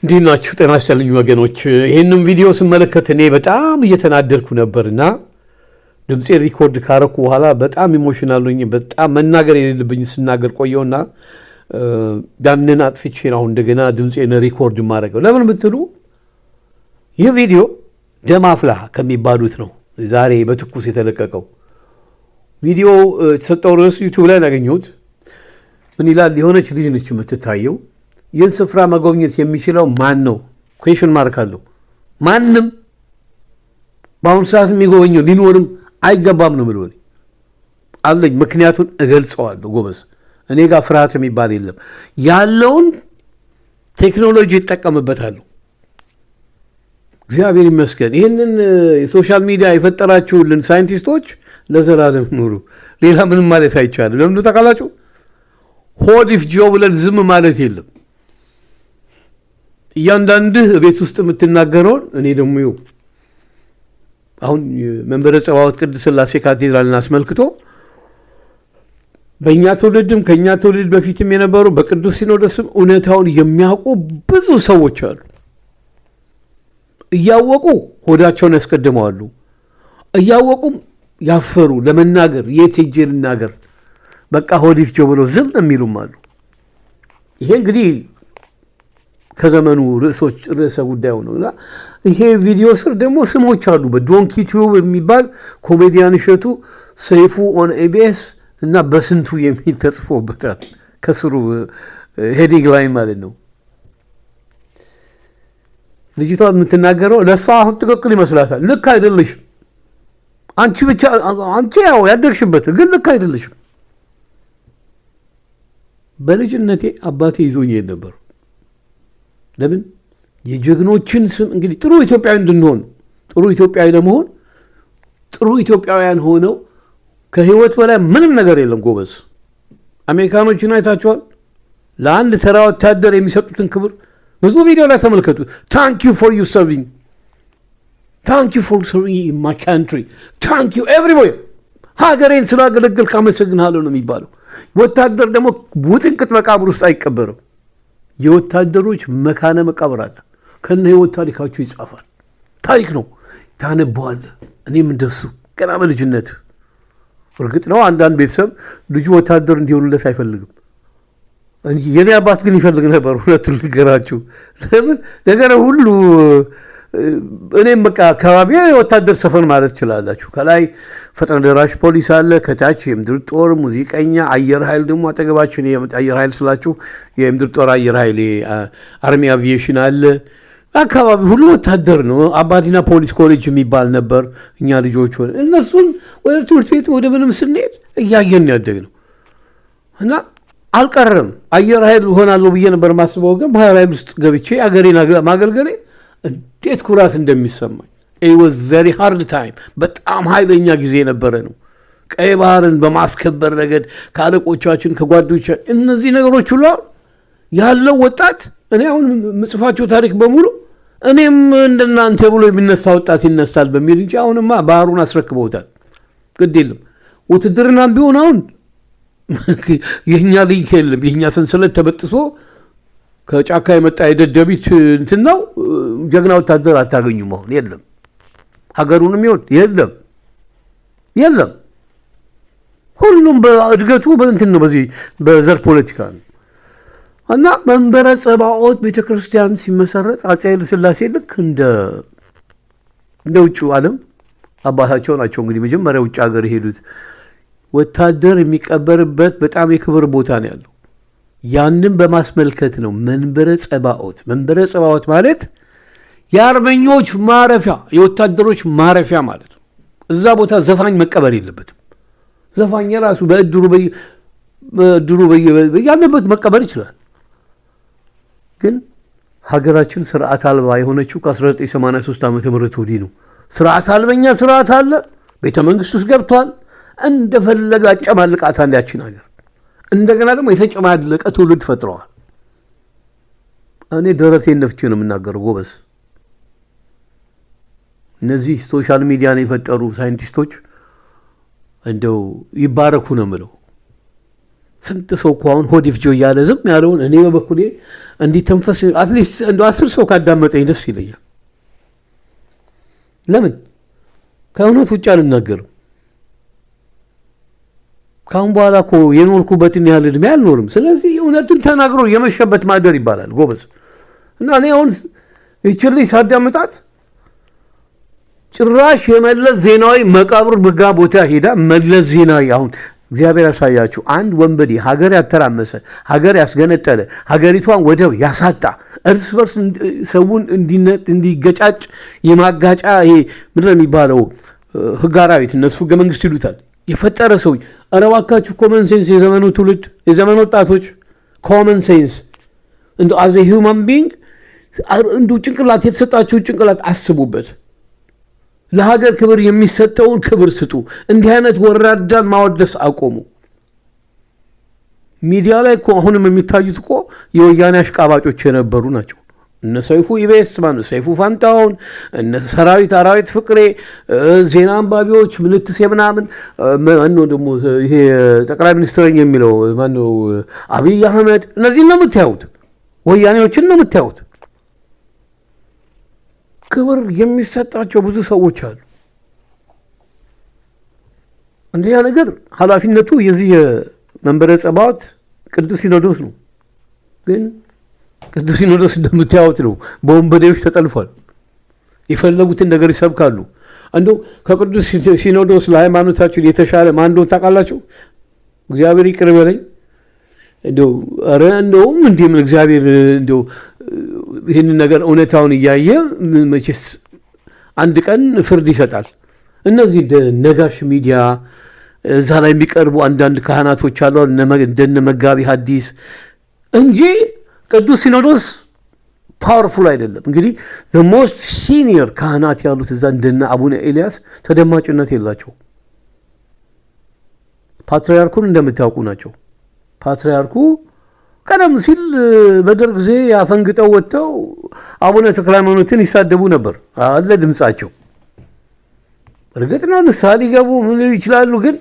እንዴት ናችሁ? ጤና ይስጥልኝ ወገኖች። ይህንን ቪዲዮ ስመለከት እኔ በጣም እየተናደድኩ ነበርና ድምፄ ሪኮርድ ካረኩ በኋላ በጣም ኢሞሽናል ሆኜ በጣም መናገር የሌለብኝ ስናገር ቆየውና ያንን አጥፍቼ ነው እንደገና ድምፄን ሪኮርድ ማድረገው። ለምን ብትሉ ይህ ቪዲዮ ደም አፍላህ ከሚባሉት ነው ዛሬ በትኩስ የተለቀቀው ቪዲዮ። የተሰጠው ርዕስ ዩቲዩብ ላይ ያገኘሁት ምን ይላል? የሆነች ልጅ ነች የምትታየው። ይህን ስፍራ መጎብኘት የሚችለው ማን ነው? ኩዌሽን ማርክ አለው። ማንም በአሁኑ ሰዓት የሚጎበኘው ሊኖርም አይገባም ነው የምልህ አለኝ። ምክንያቱን እገልጸዋለሁ ጎበዝ። እኔ ጋር ፍርሃት የሚባል የለም። ያለውን ቴክኖሎጂ ይጠቀምበታለሁ። እግዚአብሔር ይመስገን። ይህንን የሶሻል ሚዲያ የፈጠራችሁልን ሳይንቲስቶች ለዘላለም ኑሩ። ሌላ ምንም ማለት አይቻልም። ለምንድን ታውቃላችሁ? ሆድ ይፍጀው ብለን ዝም ማለት የለም። እያንዳንድህ ቤት ውስጥ የምትናገረውን እኔ ደግሞ ይኸው አሁን መንበረ ጸባዖት ቅድስት ሥላሴ ካቴድራልን አስመልክቶ በእኛ ትውልድም ከእኛ ትውልድ በፊትም የነበሩ በቅዱስ ሲኖዶስም እውነታውን የሚያውቁ ብዙ ሰዎች አሉ። እያወቁ ሆዳቸውን ያስቀድመዋሉ። እያወቁም ያፈሩ ለመናገር የት ሄጄ ልናገር በቃ ሆድ ይፍጀው ብለው ዝም የሚሉም አሉ። ይሄ እንግዲህ ከዘመኑ ርዕሰ ጉዳዩ ነው እና ይሄ ቪዲዮ ስር ደግሞ ስሞች አሉ። በዶንኪ ቲዩብ የሚባል ኮሜዲያን እሸቱ፣ ሰይፉ ኦን ኤቢኤስ እና በስንቱ የሚል ተጽፎበታል ከስሩ ሄዲንግ ላይ ማለት ነው። ልጅቷ የምትናገረው ለእሷ አሁን ትክክል ይመስላታል። ልክ አይደለሽም አንቺ ያው ያደግሽበት ግን ልክ አይደለሽም። በልጅነቴ አባቴ ይዞኝ ይሄድ ነበር። ለምን የጀግኖችን ስም እንግዲህ ጥሩ ኢትዮጵያዊ እንድንሆን ጥሩ ኢትዮጵያዊ ለመሆን ጥሩ ኢትዮጵያውያን ሆነው ከህይወት በላይ ምንም ነገር የለም ጎበዝ። አሜሪካኖችን አይታችኋል። ለአንድ ተራ ወታደር የሚሰጡትን ክብር ብዙ ቪዲዮ ላይ ተመልከቱ። ታንክ ዩ ፎር ዩ ሰርቪንግ፣ ታንክ ዩ ፎር ሰርቪንግ ማይ ካንትሪ፣ ታንክ ዩ ኤቭሪዌር። ሀገሬን ስላገለገልክ አመሰግናለሁ ነው የሚባለው። ወታደር ደግሞ ውጥንቅጥ መቃብር ውስጥ አይቀበርም። የወታደሮች መካነ መቃብር አለ። ከነ ህይወት ታሪካቸው ይጻፋል። ታሪክ ነው፣ ታነበዋለህ። እኔም እንደሱ ገና በልጅነት እርግጥ ነው አንዳንድ ቤተሰብ ልጁ ወታደር እንዲሆኑለት አይፈልግም። የኔ አባት ግን ይፈልግ ነበር። እውነቱን ልንገራችሁ። ለምን ነገር ሁሉ እኔም በቃ አካባቢ የወታደር ሰፈር ማለት ትችላላችሁ። ከላይ ፈጥኖ ደራሽ ፖሊስ አለ፣ ከታች የምድር ጦር፣ ሙዚቀኛ፣ አየር ኃይል ደግሞ አጠገባችን። አየር ኃይል ስላችሁ የምድር ጦር አየር ኃይል አርሚ አቪዬሽን አለ። አካባቢ ሁሉ ወታደር ነው። አባዲና ፖሊስ ኮሌጅ የሚባል ነበር። እኛ ልጆች ሆነ እነሱን ወደ ትምህርት ቤት ወደ ምንም ስንሄድ እያየን ያደግ ነው እና አልቀረም። አየር ኃይል ሆናለሁ ብዬ ነበር ማስበው። ግን በአየር ኃይል ውስጥ ገብቼ አገሬን ማገልገሌ እንዴት ኩራት እንደሚሰማኝ it was very hard time። በጣም ኃይለኛ ጊዜ ነበረ ነው። ቀይ ባህርን በማስከበር ረገድ ከአለቆቻችን ከጓዶቻችን እነዚህ ነገሮች ሁሉ ያለው ወጣት እኔ አሁን ምጽፋቸው ታሪክ በሙሉ እኔም እንደናንተ ብሎ የሚነሳ ወጣት ይነሳል በሚል እንጂ አሁንማ ባህሩን አስረክበውታል። ግድ የለም ውትድርናም ቢሆን አሁን የኛ ልጅ የለም። የኛ ሰንሰለት ተበጥሶ ከጫካ የመጣ የደደቢት እንትን ነው። ጀግና ወታደር አታገኙም አሁን። የለም ሀገሩንም ይወድ የለም። ሁሉም በእድገቱ በእንትን ነው፣ በዚህ በዘር ፖለቲካ ነው። እና መንበረ ጸባዖት ቤተክርስቲያን ሲመሰረት አፄ ኃይለ ሥላሴ ልክ እንደ ውጭው ዓለም አባታቸው ናቸው እንግዲህ መጀመሪያ ውጭ ሀገር የሄዱት። ወታደር የሚቀበርበት በጣም የክብር ቦታ ነው ያለው። ያንን በማስመልከት ነው መንበረ ጸባዖት። መንበረ ጸባዖት ማለት የአርበኞች ማረፊያ፣ የወታደሮች ማረፊያ ማለት ነው። እዛ ቦታ ዘፋኝ መቀበር የለበትም። ዘፋኝ የራሱ በእድሩ ያለበት መቀበር ይችላል። ግን ሀገራችን ስርዓት አልባ የሆነችው ከ1983 ዓ.ም ወዲህ ነው። ስርዓት አልበኛ ስርዓት አለ። ቤተ መንግስት ውስጥ ገብቷል። እንደፈለገ አጨማልቃታል ያችን ሀገር። እንደገና ደግሞ የተጨማለቀ ትውልድ ፈጥረዋል። እኔ ደረቴን ነፍቼ ነው የምናገረው ጎበዝ። እነዚህ ሶሻል ሚዲያን የፈጠሩ ሳይንቲስቶች እንደው ይባረኩ ነው የምለው። ስንት ሰው እኮ አሁን ሆድ ይፍጆ እያለ ዝም ያለውን እኔ በበኩሌ እንዲተንፈስ አትሊስት እንደ 10 ሰው ካዳመጠኝ ደስ ይለኛል። ለምን ከእውነት ውጭ አልናገርም? ካሁን በኋላ እኮ የኖርኩበትን ያህል ዕድሜ አልኖርም። ስለዚህ እውነትን ተናግሮ የመሸበት ማደር ይባላል ጎበዝ። እና እኔ አሁን ይህችን ልጅ ሳዳምጣት ጭራሽ የመለስ ዜናዊ መቃብር ብጋ ቦታ ሄዳ መለስ ዜናዊ አሁን እግዚአብሔር ያሳያችሁ አንድ ወንበዴ ሀገር ያተራመሰ ሀገር ያስገነጠለ ሀገሪቷን ወደብ ያሳጣ እርስ በርስ ሰውን እንዲገጫጭ የማጋጫ ይሄ ምንድን ነው የሚባለው ህግ አራዊት እነሱ ህገ መንግስት ይሉታል የፈጠረ ሰው ኧረ እባካችሁ ኮመን ሴንስ የዘመኑ ትውልድ የዘመኑ ወጣቶች ኮመን ሴንስ እንደ አዘ ሂውማን ቢንግ እንዱ ጭንቅላት የተሰጣችሁ ጭንቅላት አስቡበት። ለሀገር ክብር የሚሰጠውን ክብር ስጡ። እንዲህ አይነት ወራዳን ማወደስ አቆሙ። ሚዲያ ላይ እኮ አሁንም የሚታዩት እኮ የወያኔ አሽቃባጮች የነበሩ ናቸው። እነ ሰይፉ ኢቢኤስ ማለት ሰይፉ ፋንታውን፣ እነ ሰራዊት አራዊት ፍቅሬ፣ ዜና አንባቢዎች ምልትስ ምናምን ማነው ደግሞ ይሄ ጠቅላይ ሚኒስትር የሚለው ማነው አብይ አህመድ፣ እነዚህ ነው የምታዩት። ወያኔዎችን ነው የምታዩት። ክብር የሚሰጣቸው ብዙ ሰዎች አሉ። አንደኛ ነገር ኃላፊነቱ የዚህ የመንበረ ጸባዖት ቅዱስ ሲኖዶስ ነው። ግን ቅዱስ ሲኖዶስ እንደምታዩት ነው፣ በወንበዴዎች ተጠልፏል። የፈለጉትን ነገር ይሰብካሉ። እንደው ከቅዱስ ሲኖዶስ ለሃይማኖታችን የተሻለ ማን እንደሆነ ታውቃላችሁ? እግዚአብሔር ይቅር በለኝ እንደው ኧረ እንደውም እንዲህ ምን እግዚአብሔር እንደው ይህንን ነገር እውነታውን እያየ መቼስ አንድ ቀን ፍርድ ይሰጣል። እነዚህ እንደ ነጋሽ ሚዲያ እዛ ላይ የሚቀርቡ አንዳንድ ካህናቶች አሉ እንደነ መጋቢ ሐዲስ እንጂ ቅዱስ ሲኖዶስ ፓወርፉል አይደለም። እንግዲህ the most senior ካህናት ያሉት እዛ እንደነ አቡነ ኤልያስ ተደማጭነት የላቸው። ፓትርያርኩን እንደምታውቁ ናቸው። ፓትርያርኩ ቀደም ሲል በደርግ ጊዜ ያፈንግጠው ወጥተው አቡነ ተክለ ሃይማኖትን ይሳደቡ ነበር አለ ድምጻቸው። እርግጥ ነው ንስሐ ሊገቡ ምን ይችላሉ። ግን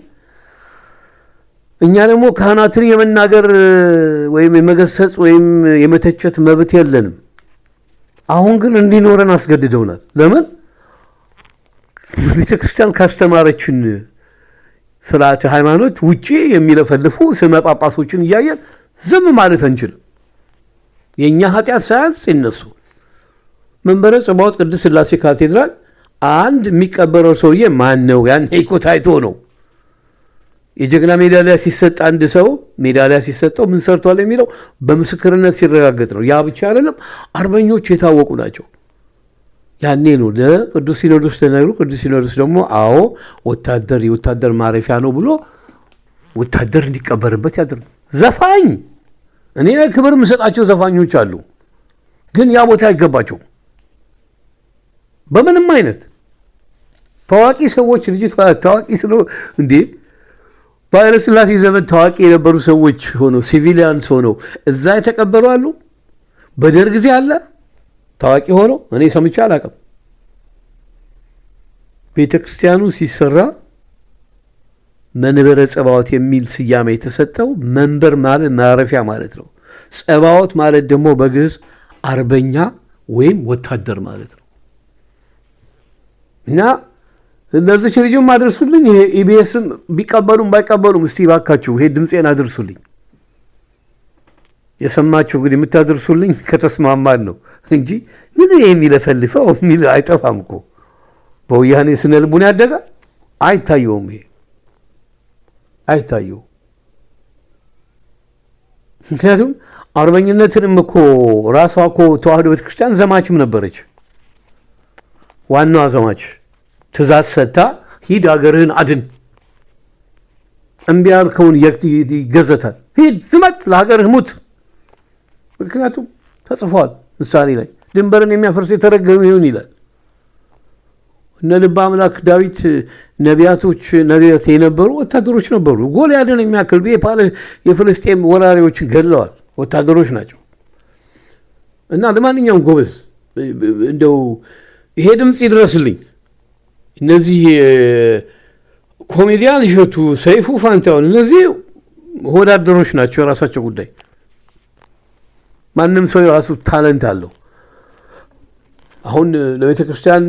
እኛ ደግሞ ካህናትን የመናገር ወይም የመገሰጽ ወይም የመተቸት መብት የለንም። አሁን ግን እንዲኖረን አስገድደውናል። ለምን? ቤተክርስቲያን ካስተማረችን ስርዓተ ሃይማኖት ውጪ የሚለፈልፉ ስመ ጳጳሶችን እያየን ዝም ማለት አንችልም። የኛ ኃጢአት ሳያንስ የነሱ መንበረ ጸባዖት ቅድስት ሥላሴ ካቴድራል አንድ የሚቀበረው ሰውዬ ማን ነው? ያን እኮ ታይቶ ነው የጀግና ሜዳሊያ ሲሰጥ አንድ ሰው ሜዳሊያ ሲሰጠው ምን ሰርቷል የሚለው በምስክርነት ሲረጋገጥ ነው። ያ ብቻ አይደለም፣ አርበኞች የታወቁ ናቸው። ያኔ ነው ለቅዱስ ሲኖዶስ ተነግሮ ቅዱስ ሲኖዶስ ደግሞ አዎ ወታደር የወታደር ማረፊያ ነው ብሎ ወታደር እንዲቀበርበት ያደርግ። ዘፋኝ እኔ ክብር የምሰጣቸው ዘፋኞች አሉ፣ ግን ያ ቦታ አይገባቸው በምንም አይነት። ታዋቂ ሰዎች ልጅት ታዋቂ ስለ እንዴ በኃይለ ሥላሴ ዘመን ታዋቂ የነበሩ ሰዎች ሆነው ሲቪሊያንስ ሆነው እዛ የተቀበሩ አሉ። በደርግ ጊዜ አለ ታዋቂ ሆነው እኔ ሰምቼ አላውቅም። ቤተ ክርስቲያኑ ሲሰራ መንበረ ጸባዖት የሚል ስያሜ የተሰጠው መንበር ማለት ማረፊያ ማለት ነው። ጸባዖት ማለት ደግሞ በግዕዝ አርበኛ ወይም ወታደር ማለት ነው። እና ለዚህ ልጅም አድርሱልኝ። ይሄ ኢቢኤስም ቢቀበሉም ባይቀበሉም እስቲ ባካችሁ ይሄ ድምጼን አድርሱልኝ። የሰማችሁ እንግዲህ የምታደርሱልኝ ከተስማማን ነው እንጂ ምን የሚለፈልፈው የሚል አይጠፋም እኮ። በወያኔ ስነ ልቡና ያደገ አይታየውም። ይሄ አይታየው። ምክንያቱም አርበኝነትንም እኮ ራሷ እኮ ተዋህዶ ቤተክርስቲያን ዘማችም ነበረች። ዋናዋ ዘማች ትእዛዝ ሰጥታ ሂድ ሀገርህን አድን፣ እምቢ ያልከውን ይገዘታል፣ ሂድ ዝመት፣ ለሀገርህ ሙት። ምክንያቱም ተጽፏል ምሳሌ ላይ ድንበርን የሚያፈርስ የተረገመ ይሁን ይላል። እነ ልበ አምላክ ዳዊት ነቢያት የነበሩ ወታደሮች ነበሩ። ጎልያድን የሚያክል የፍልስጤም ወራሪዎችን ገድለዋል። ወታደሮች ናቸው። እና ለማንኛውም ጎበዝ እንደው ይሄ ድምፅ ይድረስልኝ። እነዚህ ኮሜዲያን እሸቱ፣ ሰይፉ ፋንታውን እነዚህ ወዳደሮች ናቸው፣ የራሳቸው ጉዳይ። ማንም ሰው የራሱ ታለንት አለው። አሁን ለቤተ ክርስቲያን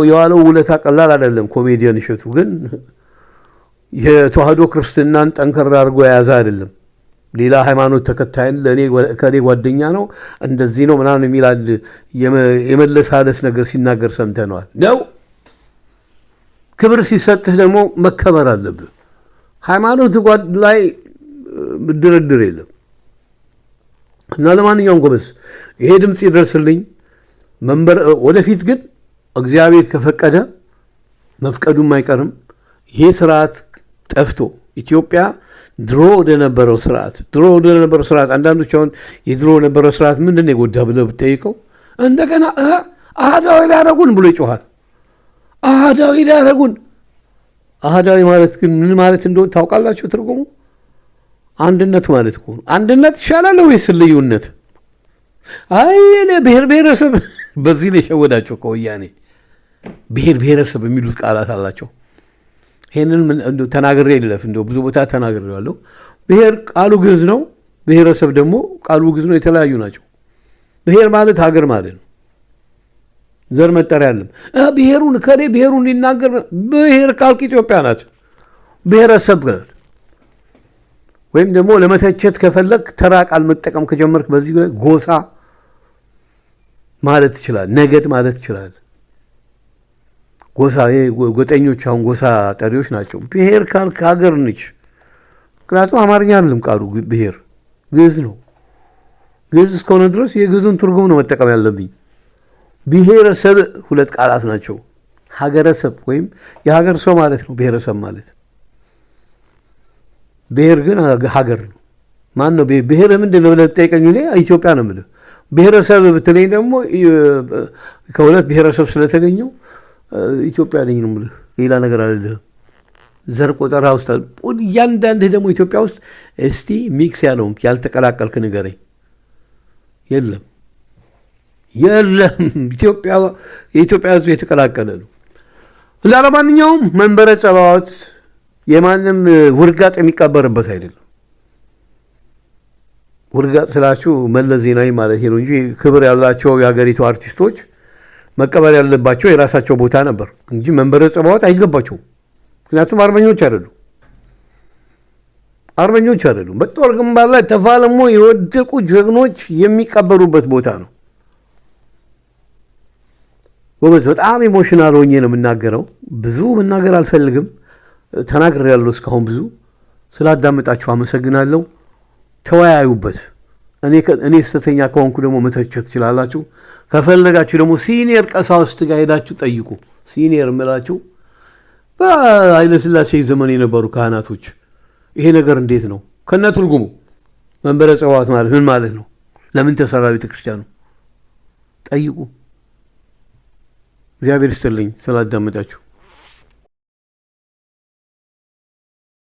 የዋለው ውለታ ቀላል አይደለም። ኮሜዲያን እሸቱ ግን የተዋህዶ ክርስትናን ጠንከር አድርጎ የያዘ አይደለም። ሌላ ሃይማኖት ተከታይን ከኔ ጓደኛ ነው እንደዚህ ነው ምናምን የሚላል የመለሳለስ ነገር ሲናገር ሰምተነዋል ነው። ክብር ሲሰጥህ ደግሞ መከበር አለብህ። ሃይማኖት ላይ ድርድር የለም። እና ለማንኛውም ጎበዝ ይሄ ድምፅ ይደርስልኝ። ወደፊት ግን እግዚአብሔር ከፈቀደ መፍቀዱም አይቀርም ይሄ ስርዓት ጠፍቶ ኢትዮጵያ ድሮ ወደ ነበረው ስርዓት አንዳንዶች አሁን የድሮ ነበረው ስርዓት ምንድን ነው የጎዳ ብለህ ብትጠይቀው እንደገና አህዳዊ ሊያደርጉን ብሎ ይጮሃል። አህዳዊ ሊያደርጉን። አህዳዊ ማለት ግን ምን ማለት እንደሆነ ታውቃላችሁ? ትርጉሙ አንድነት ማለት እኮ ነው። አንድነት ይሻላል ወይስ ልዩነት? አይ እኔ ብሔር ብሔረሰብ በዚህ ላይ ሸወዳቸው ከወያኔ ብሔር ብሔረሰብ የሚሉት ቃላት አላቸው። ይሄንን ተናግሬ ልለፍ፣ እንደው ብዙ ቦታ ተናግሬዋለሁ። ብሔር ቃሉ ግዕዝ ነው፣ ብሔረሰብ ደግሞ ቃሉ ግዕዝ ነው፣ የተለያዩ ናቸው። ብሔር ማለት ሀገር ማለት ነው። ዘር መጠሪያ አለም። ብሔሩን ከኔ ብሔሩን ሊናገር ብሔር ካልክ ኢትዮጵያ ናት። ብሔረሰብ ናት። ወይም ደግሞ ለመተቸት ከፈለግ ተራ ቃል መጠቀም ከጀመርክ በዚህ ጎሳ ማለት ትችላል፣ ነገድ ማለት ትችላል። ጎሳ ጎጠኞች አሁን ጎሳ ጠሪዎች ናቸው። ብሔር ካልክ ሀገር ነች። ምክንያቱም አማርኛ አይደለም ቃሉ ብሔር ግዕዝ ነው። ግዕዝ እስከሆነ ድረስ የግዕዙን ትርጉም ነው መጠቀም ያለብኝ። ብሔረሰብ ሁለት ቃላት ናቸው። ሀገረሰብ ወይም የሀገር ሰው ማለት ነው ብሔረሰብ ማለት። ብሔር ግን ሀገር ነው። ማን ነው ብሔር ምንድን ነው ብለህ ትጠይቀኝ፣ እኔ ኢትዮጵያ ነው የምልህ። ብሔረሰብ ብትለኝ ደግሞ ከሁለት ብሔረሰብ ስለተገኘው ኢትዮጵያ ነኝ ነው የምልህ። ሌላ ነገር አይደለም። ዘር ቆጠራ ውስጥ እያንዳንድህ ደግሞ ኢትዮጵያ ውስጥ እስቲ ሚክስ ያለውን ያልተቀላቀልክ ንገረኝ። የለም። የኢትዮጵያ ሕዝብ የተቀላቀለ ነው። ለማንኛውም መንበረ ጸባዖት የማንም ውርጋጥ የሚቀበርበት አይደለም። ውርጋጥ ስላችሁ መለስ ዜናዊ ማለት ነው እንጂ ክብር ያላቸው የሀገሪቱ አርቲስቶች መቀበል ያለባቸው የራሳቸው ቦታ ነበር እንጂ መንበረ ጸባዖት አይገባቸውም። ምክንያቱም አርበኞች አይደሉም። በጦር ግንባር ላይ ተፋልሞ የወደቁ ጀግኖች የሚቀበሩበት ቦታ ነው። ጎበዝ፣ በጣም ኢሞሽናል ሆኜ ነው የምናገረው። ብዙ መናገር አልፈልግም። ተናግሬያለሁ እስካሁን ብዙ። ስላዳመጣችሁ አመሰግናለሁ። ተወያዩበት። እኔ ስተኛ ከሆንኩ ደግሞ መተቸት ትችላላችሁ። ከፈለጋችሁ ደግሞ ሲኒየር ቀሳውስት ጋር ሄዳችሁ ጠይቁ። ሲኒየር እምላችሁ በኃይለ ሥላሴ ዘመን የነበሩ ካህናቶች ይሄ ነገር እንዴት ነው ከነ ትርጉሙ መንበረ ጸባዖት ማለት ምን ማለት ነው? ለምን ተሰራ ቤተክርስቲያኑ? ጠይቁ። እግዚአብሔር ይስጥልኝ ስላዳመጣችሁ።